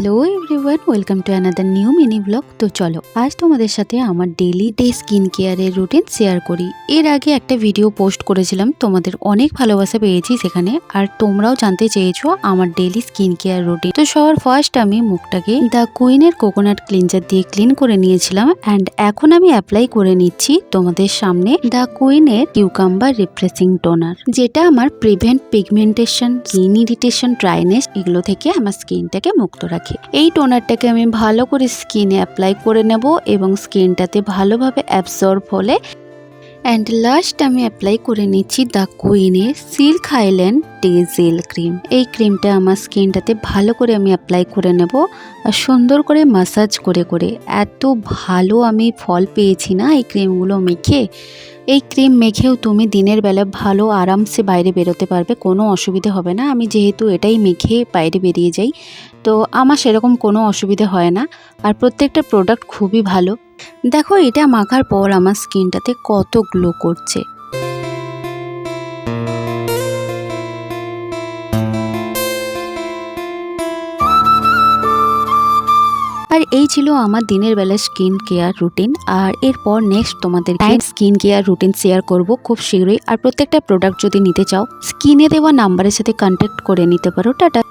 Hello everyone, welcome to another new mini blog. তো চলো আজ তোমাদের সাথে আমার ডেইলি স্কিন কেয়ারের রুটিন শেয়ার করি। এর আগে একটা ভিডিও পোস্ট করেছিলাম, তোমাদের অনেক ভালোবাসা পেয়েছি সেখানে, আর তোমরাও জানতে চেয়েছো আমার ডেইলি স্কিন কেয়ার রুটিন। তো সবার ফার্স্ট আমি মুখটাকে দ্য কুইনের কোকোনাট ক্লিনজার দিয়ে ক্লিন করে নিয়েছিলাম, অ্যান্ড এখন আমি অ্যাপ্লাই করে নিচ্ছি তোমাদের সামনে দ্য কুইনের কিউকাম্বার রিফ্রেশিং টোনার, যেটা আমার prevent pigmentation, skin irritation, dryness এগুলো থেকে আমার স্কিনটাকে মুক্ত রাখে। এই টোনারটাকে আমি ভালো করে স্কিনে অ্যাপ্লাই করে নেব এবং স্কিনটাতে ভালোভাবে অ্যাবজর্ব হলে অ্যান্ড লাস্ট আমি অ্যাপ্লাই করে নিচ্ছি দ্য কুইনের silk island day gel cream. এই ক্রিমটা আমার স্কিনটাতে ভালো করে আমি অ্যাপ্লাই করে নেব আর সুন্দর করে মাসাজ করে করে। এত ভালো আমি ফল পেয়েছি না এই ক্রিমগুলো মেখে। এই ক্রিম মেখেও তুমি দিনের বেলা ভালো আরামসে বাইরে বেরোতে পারবে, কোনো অসুবিধে হবে না। আমি যেহেতু এটাই মেখে বাইরে বেরিয়ে যাই, তো আমার সেরকম কোনো অসুবিধে হয় না। আর প্রত্যেকটা প্রোডাক্ট খুবই ভালো। দেখো এটা মাখার পর আমার স্কিনটাতে কত গ্লো করছে। আর এই ছিল আমার দিনের বেলা স্কিন কেয়ার রুটিন। আর এরপর নেক্সট তোমাদের স্কিন কেয়ার রুটিন শেয়ার করব খুব শীঘ্রই। আর প্রত্যেকটা প্রোডাক্ট যদি নিতে চাও স্ক্রিনে দেওয়া নাম্বারের সাথে কন্ট্যাক্ট করে নিতে পারো। টাটা।